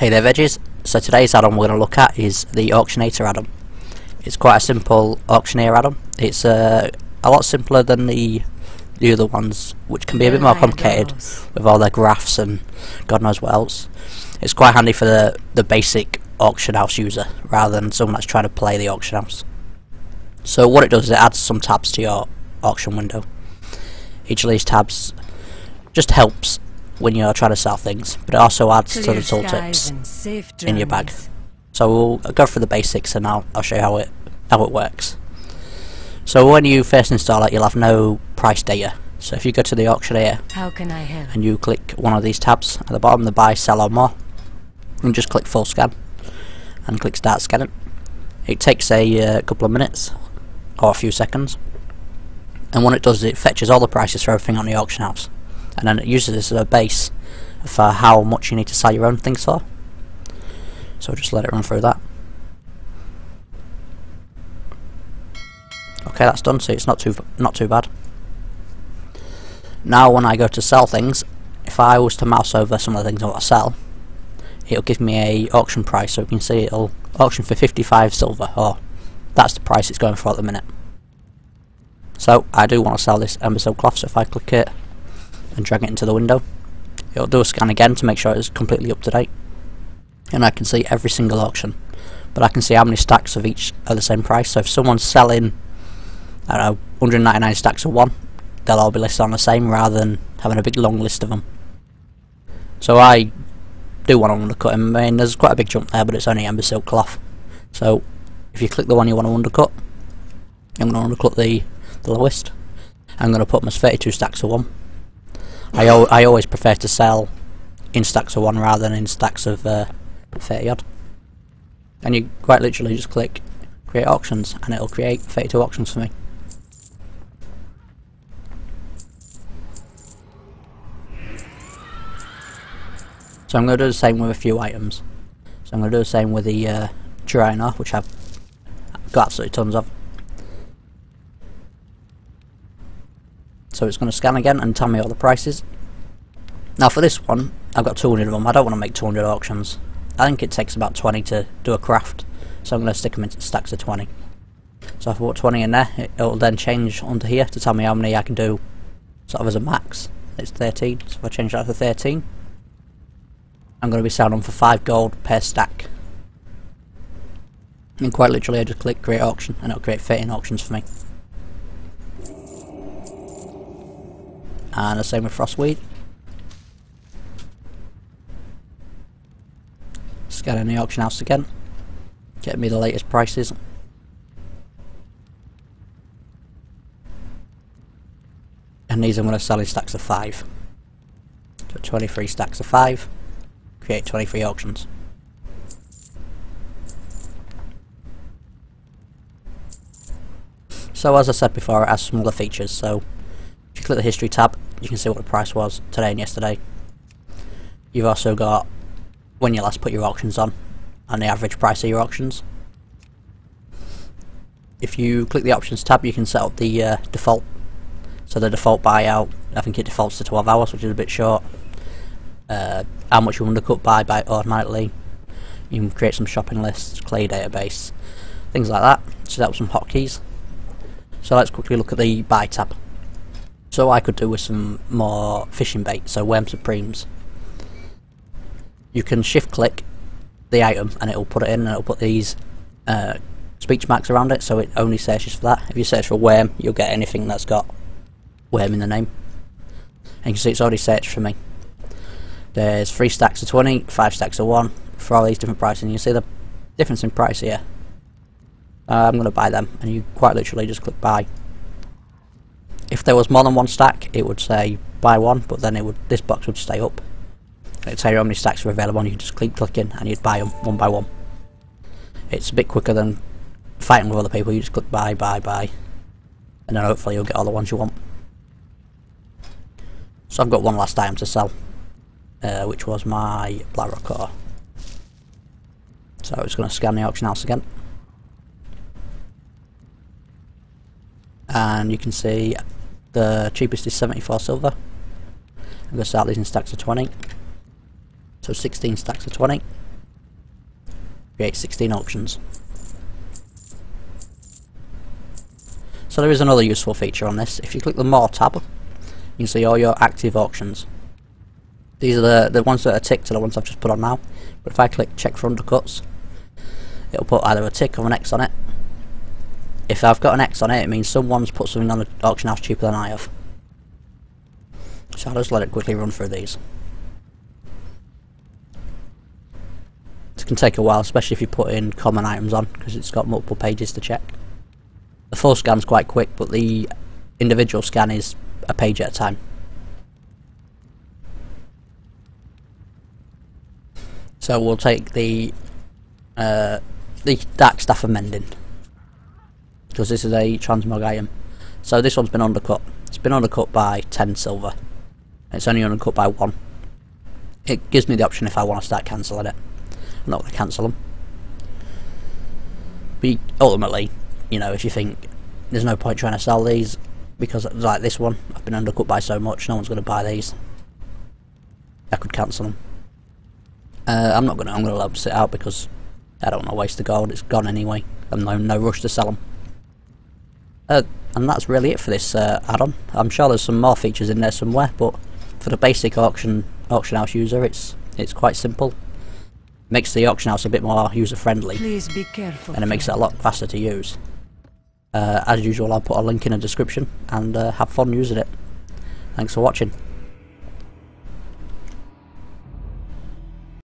Hey there veggies, so today's add-on we're going to look at is the Auctionator add-on. It's quite a simple auctioneer add-on. It's a lot simpler than the other ones, which can be a bit more complicated with all their graphs and God knows what else. It's quite handy for the basic auction house user rather than someone that's trying to play the auction house. So what it does is it adds some tabs to your auction window. Each of these tabs just helps when you're trying to sell things, but it also adds to the tooltips in your bag. So we'll go through the basics and I'll show you how it works. So when you first install it, you'll have no price data. So if you go to the Auctionator and you click one of these tabs at the bottom, the buy, sell or more, and just click full scan and click start scanning. It takes a couple of minutes or a few seconds, and what it does is it fetches all the prices for everything on the auction house, and then it uses this as a base for how much you need to sell your own things for. So just let it run through that. Okay, that's done, so it's not too bad. Now when I go to sell things, if I was to mouse over some of the things I want to sell, it'll give me a auction price, so you can see it'll auction for 55 silver, or that's the price it's going for at the minute. So I do want to sell this ember silk cloth, so if I click it and drag it into the window, it'll do a scan again to make sure it's completely up to date, and I can see every single auction, but I can see how many stacks of each are the same price. So if someone's selling, I don't know, 199 stacks of one, they'll all be listed on the same rather than having a big long list of them. So I do want to undercut him. I mean, there's quite a big jump there, but it's only ember silk cloth. So if you click the one you want to undercut, I'm going to undercut the lowest. I'm going to put them as 32 stacks of one. I always prefer to sell in stacks of one rather than in stacks of 30 odd. And you quite literally just click create auctions and it'll create 32 auctions for me. So I'm going to do the same with a few items. So I'm going to do the same with the Driner, which I've got absolutely tons of. So it's going to scan again and tell me all the prices. Now for this one, I've got 200 of them. I don't want to make 200 auctions. I think it takes about 20 to do a craft, so I'm going to stick them into stacks of 20. So if I put 20 in there, it'll then change under here to tell me how many I can do sort of as a max. It's 13, so if I change that to 13, I'm going to be selling them for 5 gold per stack. And quite literally I just click create auction and it'll create 13 auctions for me. And the same with frostweed. Scanning the auction house again, getting me the latest prices. And these I'm going to sell in stacks of 5. So 23 stacks of 5, create 23 auctions. So as I said before, it has some other features. So if you click the history tab, you can see what the price was today and yesterday. You've also got when you last put your auctions on and the average price of your auctions. If you click the options tab, you can set up the default. So the default buyout, I think it defaults to 12 hours, which is a bit short. How much you undercut by automatically. You can create some shopping lists, clay database, things like that. Set up some hotkeys. So let's quickly look at the buy tab. So I could do with some more fishing bait, so worm supremes. You can shift click the item and it'll put it in, and it'll put these speech marks around it, so it only searches for that. If you search for worm, you'll get anything that's got worm in the name. And you can see it's already searched for me. There's 3 stacks of 20, 5 stacks of 1 for all these different prices, and you see the difference in price here. I'm going to buy them, and you quite literally just click buy. If there was more than 1 stack, it would say buy 1, but then this box would stay up. It'd tell you how many stacks are available, and you just keep clicking and you'd buy them one by one. It's a bit quicker than fighting with other people. You just click buy, buy, buy, and then hopefully you'll get all the ones you want. So I've got one last item to sell, which was my Blackrock ore. So I'm just going to scan the auction house again. And you can see the cheapest is 74 silver. I'm going to start these in stacks of 20. So 16 stacks of 20. create 16 auctions. So there is another useful feature on this. If you click the More tab, you can see all your active auctions. These are the ones that are ticked are the ones I've just put on now. But if I click check for undercuts, it'll put either a tick or an X on it. If I've got an X on it, it means someone's put something on the auction house cheaper than I have. So I'll just let it quickly run through these. This can take a while, especially if you put in common items on, because it's got multiple pages to check. The full scan's quite quick, but the individual scan is a page at a time. So we'll take the Dark Staff of Mending, because this is a transmog item. So this one's been undercut. It's been undercut by 10 silver. It's only undercut by 1. It gives me the option if I want to start cancelling it. I'm not going to cancel them. But ultimately, you know, if you think there's no point trying to sell these, because like this one, I've been undercut by so much, no one's going to buy these, I could cancel them. I'm going to let them sit out because I don't want to waste the gold. It's gone anyway. I'm no rush to sell them. And that's really it for this add-on. I'm sure there's some more features in there somewhere, but for the basic auction house user, it's quite simple. Makes the auction house a bit more user friendly. Please be careful. And it makes it a lot faster to use. As usual, I'll put a link in the description, and have fun using it. Thanks for watching.